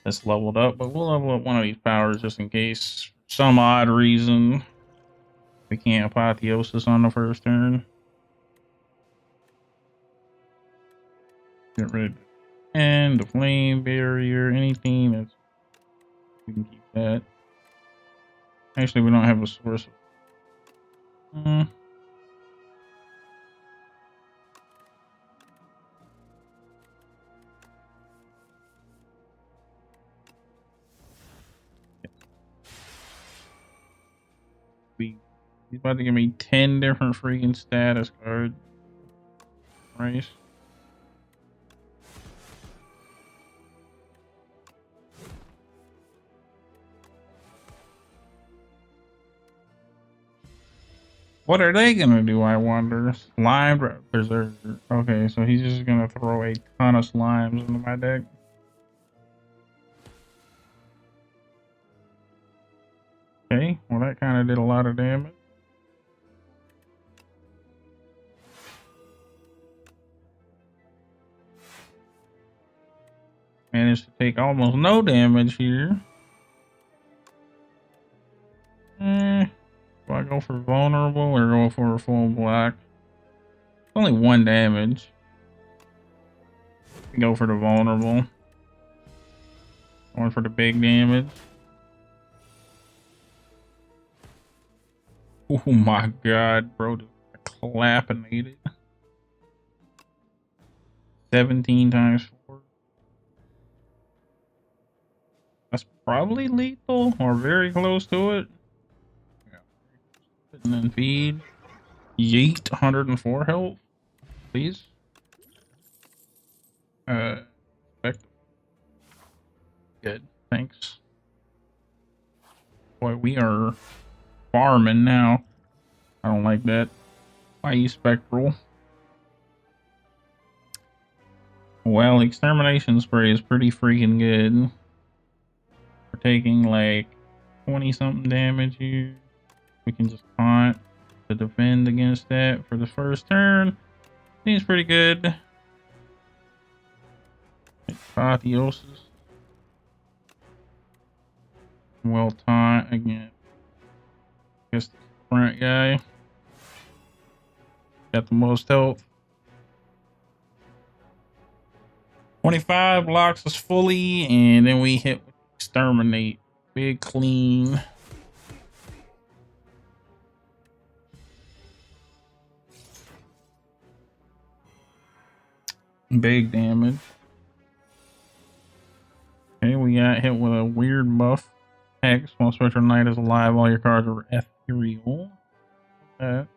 that's leveled up. But we'll level up one of these powers just in case, for some odd reason, we can't apotheosis on the first turn. Get rid of it. And the flame barrier, anything that's, we can keep that. Actually, we don't have a source. He's about to give me 10 different freaking status cards. Right? What are they gonna do, I wonder? Slime Berserker. Okay, so he's just gonna throw a ton of slimes into my deck. Okay, well that kind of did a lot of damage. Managed to take almost no damage here. go for vulnerable or go for a full block? Only 1 damage. Go for the vulnerable. Going for the big damage. Oh my god, bro. Just clappinated. 17 times 4. That's probably lethal or very close to it. Yeah. And then feed. Yeet, 104 health. Please. Effective. Good. Thanks. Boy, we are farming now. I don't like that. Why you spectral? Well, extermination spray is pretty freaking good. We're taking like 20 something damage here. We can just taunt to defend against that for the first turn. Seems pretty good. Apotheosis. Well taunt again. Guess the front guy. Got the most health. 25 blocks us fully, and then we hit exterminate. Big clean. Big damage. Okay, we got hit with a weird buff. Hex, while Spectral Knight is alive, all your cards are ethereal. Of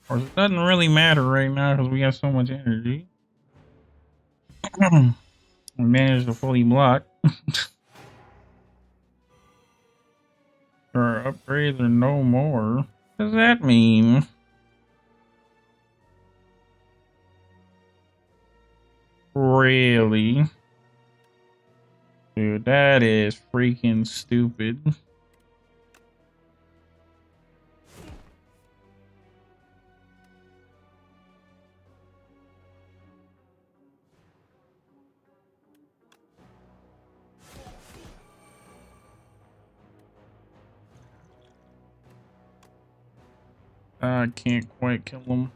course, it doesn't really matter right now because we have so much energy. We managed to fully block. Our upgrades are no more. What does that mean? Really? Dude, that is freaking stupid. I can't quite kill him.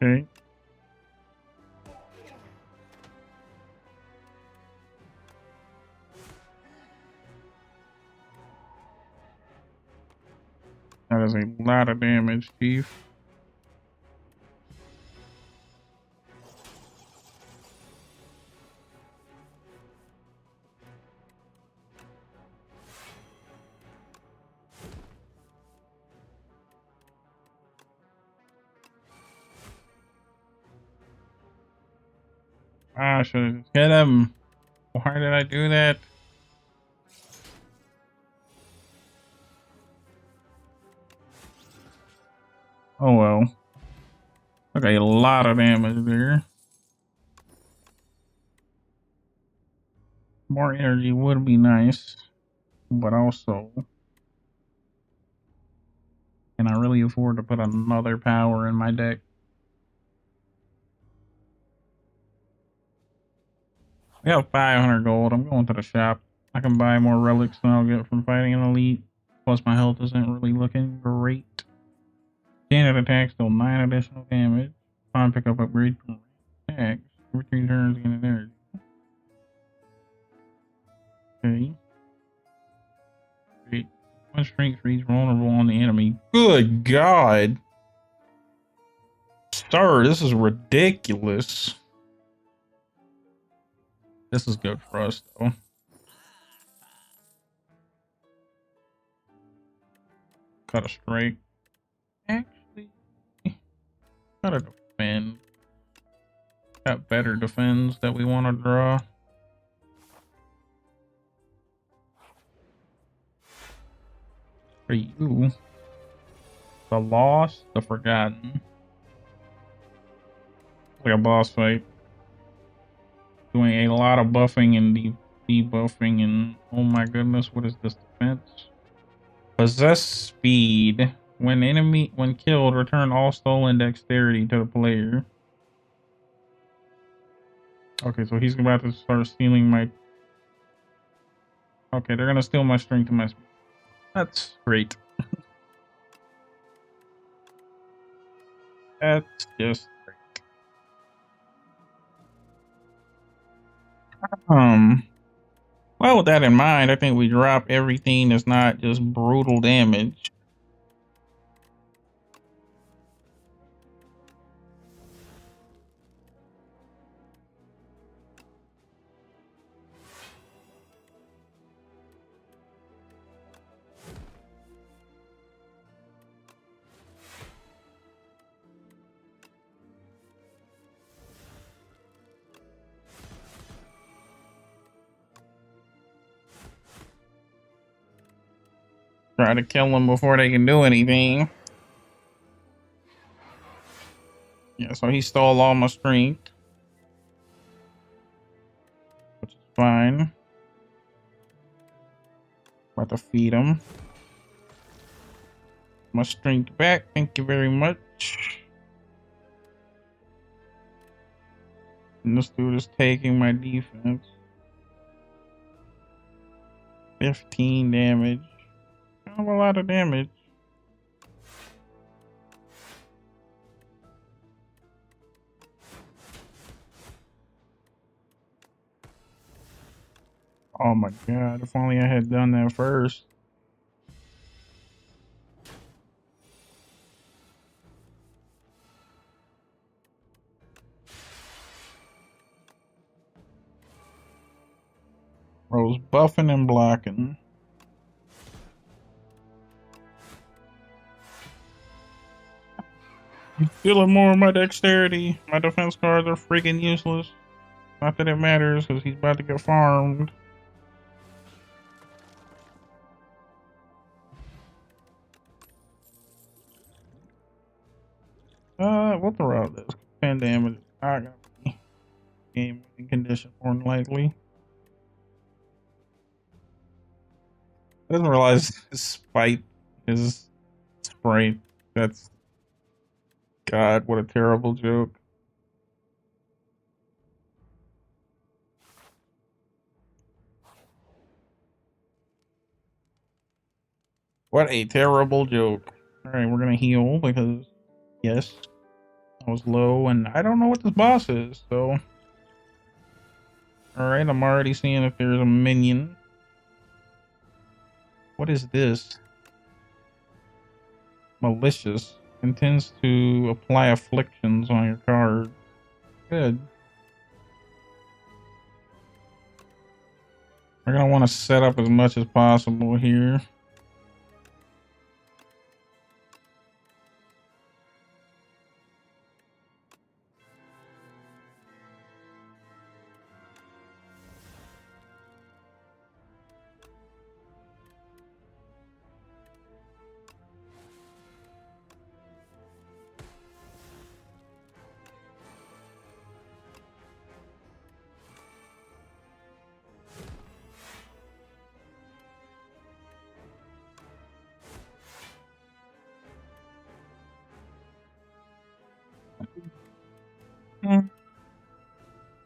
Okay. That is a lot of damage, Chief. I should have hit him. Why did I do that? Oh well. Okay, a lot of damage there. More energy would be nice, but also, can I really afford to put another power in my deck? We have 500 gold. I'm going to the shop. I can buy more relics than I'll get from fighting an elite. Plus, my health isn't really looking great. Standard attack, still 9 additional damage. Upon pick up upgrade from attacks. Every 3 turns, gain an energy. Okay. Great. 1 strength for each vulnerable on the enemy. Good God! Sir, this is ridiculous. This is good for us, though. Cut a strike. Actually, Gotta defend. Got better defense that we want to draw. For you. The Lost, the Forgotten. Like a boss fight. Doing a lot of buffing and debuffing and oh my goodness, what is this defense? Possess speed. When killed, return all stolen dexterity to the player. Okay, so he's about to start stealing my... Okay, they're gonna steal my strength and my speed. That's great. That's just great. Well, with that in mind, I think we drop everything that's not just brutal damage. Try to kill them before they can do anything. Yeah, so he stole all my strength. Which is fine. About to feed him. My strength back, thank you very much. And this dude is taking my defense. 15 damage. Kind of a lot of damage. Oh my god, if only I had done that first. Rose buffing and blocking. Feeling more of my dexterity. My defense cards are freaking useless. Not that it matters, because he's about to get farmed. We'll throw out this. 10 damage. I got me. Game winning condition, more than likely. I didn't realize his spite is sprite. That's... God, what a terrible joke. What a terrible joke. Alright, we're gonna heal because, yes, I was low and I don't know what this boss is, so. Alright, I'm already seeing if there's a minion. What is this? Malicious. Intends to apply afflictions on your card. Good. We're gonna want to set up as much as possible here.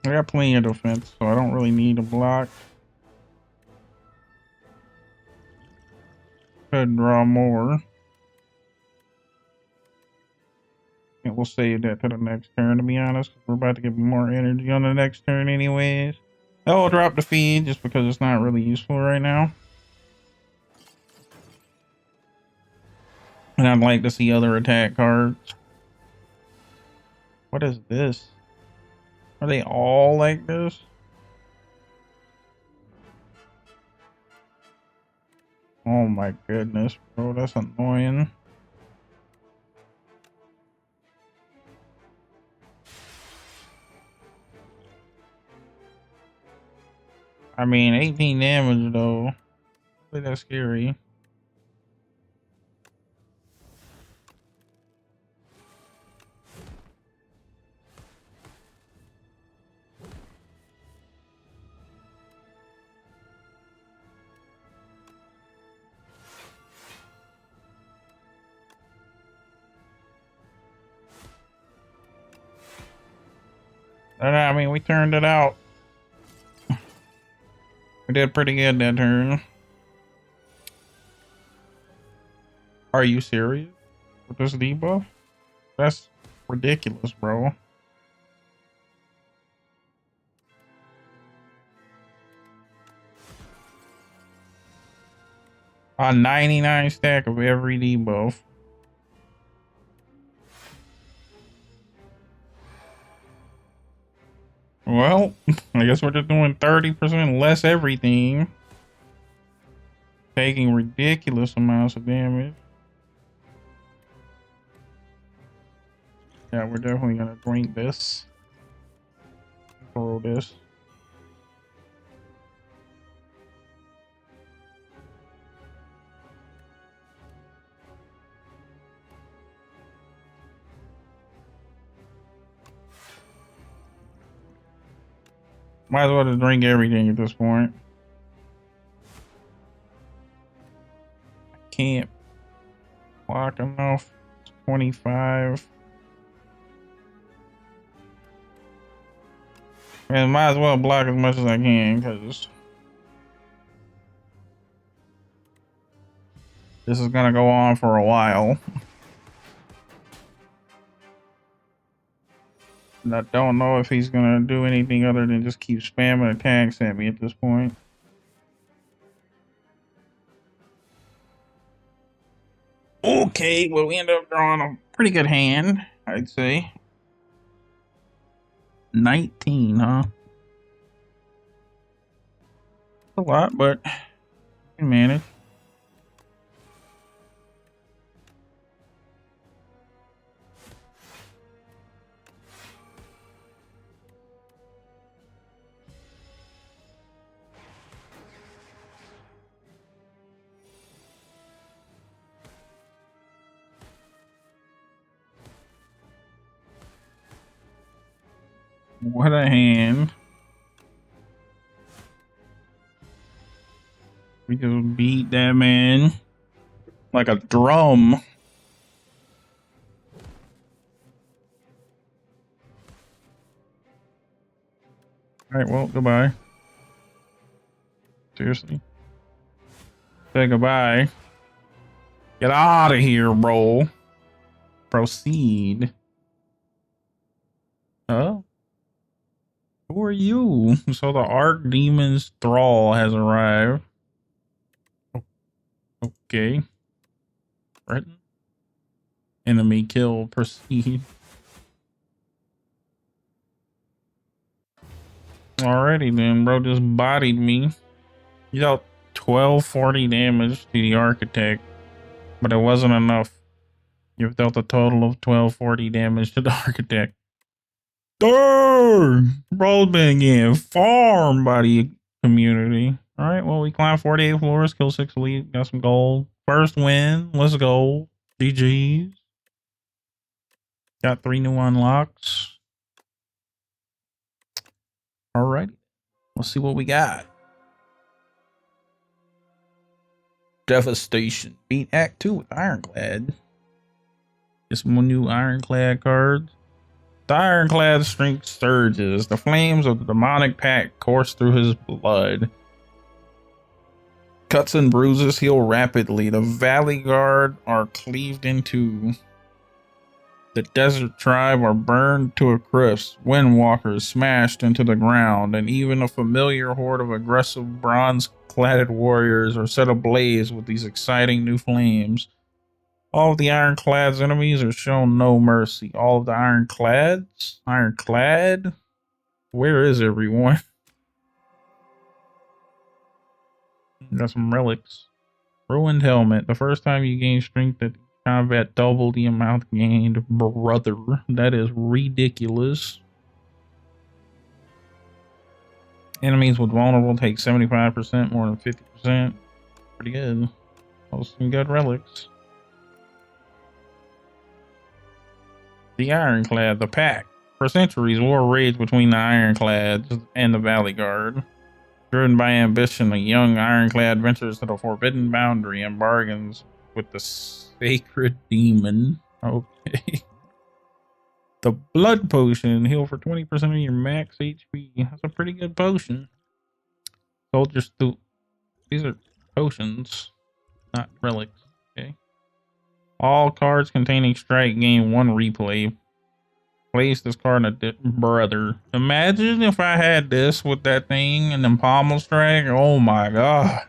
I got plenty of defense, so I don't really need a block. Could draw more. And we'll save that to the next turn, to be honest. We're about to get more energy on the next turn anyways. I'll drop the feed just because it's not really useful right now. And I'd like to see other attack cards. What is this? Are they all like this? Oh my goodness, bro, that's annoying. I mean, 18 damage though. Really that scary. And I mean, we turned it out. We did pretty good that turn. Are you serious with this debuff? That's ridiculous, bro. A 99 stack of every debuff. Well, I guess we're just doing 30% less everything. Taking ridiculous amounts of damage. Yeah, we're definitely gonna drink this. Throw this. Might as well just drink everything at this point. I can't block enough. 25. And might as well block as much as I can, because this is gonna go on for a while. And I don't know if he's gonna do anything other than just keep spamming attacks at me at this point. Okay, well, we ended up drawing a pretty good hand, I'd say. 19, huh? A lot, but we can manage. What a hand. We just beat that man like a drum. Alright, well, goodbye. Seriously? Say goodbye. Get out of here, bro. Proceed. Huh? Who are you? So the Archdemon's Thrall has arrived. Okay. Threaten. Enemy kill. Proceed. Alrighty then, bro. Just bodied me. You dealt 1240 damage to the Architect, but it wasn't enough. You've dealt a total of 1240 damage to the Architect. Darn! Bro's been getting farmed by the community. Alright, well, we climbed 48 floors, killed 6 elite, got some gold. First win, let's go. GG's. Got 3 new unlocks. Alright, let's see what we got. Devastation. Beat Act 2 with Ironclad. Get some more new Ironclad cards. The Ironclad strength surges. The flames of the demonic pact course through his blood. Cuts and bruises heal rapidly. The Valley Guard are cleaved into. The Desert Tribe are burned to a crisp. Windwalkers smashed into the ground. And even a familiar horde of aggressive bronze-cladded warriors are set ablaze with these exciting new flames. All of the Ironclad's enemies are shown no mercy. All of the Ironclads? Ironclad? Where is everyone? Got some relics. Ruined helmet. The first time you gain strength at combat, double the amount gained. Brother. That is ridiculous. Enemies with vulnerable take 75% more than 50%. Pretty good. Those some good relics. The Ironclad, the pack. For centuries, war raged between the Ironclads and the Valley Guard. Driven by ambition, the young Ironclad ventures to the forbidden boundary and bargains with the sacred demon. Okay. The blood potion, heal for 20% of your max HP. That's a pretty good potion. Soldiers do. These are potions, not relics. Okay. All cards containing strike gain 1 replay. Place this card in a brother. Imagine if I had this with that thing and then pommel strike. Oh my god.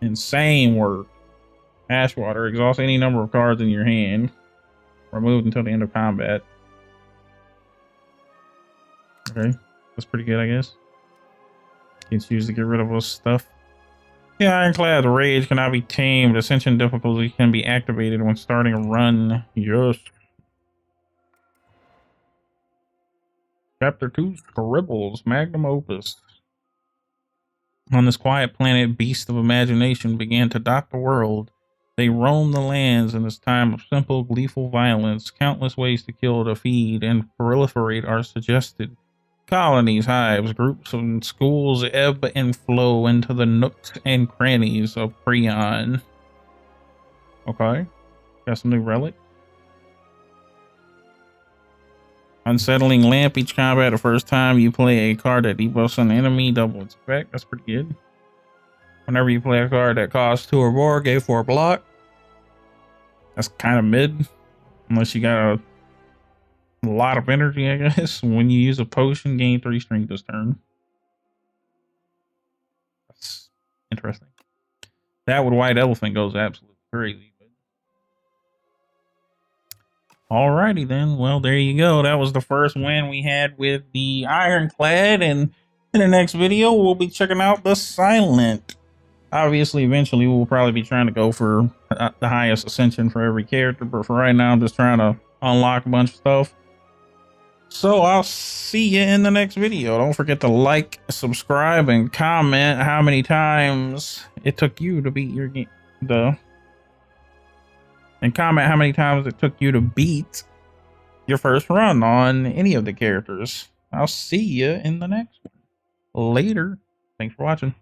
Insane work. Ashwater. Exhaust any number of cards in your hand. Removed until the end of combat. Okay. That's pretty good, I guess. It's used to get rid of those stuff. The Ironclad's rage cannot be tamed. Ascension difficulty can be activated when starting a run. Yes. Chapter 2, Scribbles, Magnum Opus. On this quiet planet, beasts of imagination began to dot the world. They roam the lands in this time of simple, gleeful violence. Countless ways to kill, to feed, and proliferate are suggested. Colonies, hives, groups, and schools ebb and flow into the nooks and crannies of Prion. Okay. Got some new relic. Unsettling lamp. Each combat, the first time you play a card that debuffs an enemy, double its effect. That's pretty good. Whenever you play a card that costs 2 or more, go for a block. That's kind of mid. Unless you got a lot of energy, I guess. When you use a potion, gain 3 strength this turn. That's interesting. That with White Elephant goes absolutely crazy. Alrighty then. Well, there you go. That was the first win we had with the Ironclad, and in the next video we'll be checking out the Silent. Obviously, eventually we'll probably be trying to go for the highest ascension for every character, but for right now I'm just trying to unlock a bunch of stuff. So I'll see you in the next video. Don't forget to like, subscribe, and comment how many times it took you to beat your game. And comment how many times it took you to beat your first run on any of the characters. I'll see you in the next one. Later. Thanks for watching.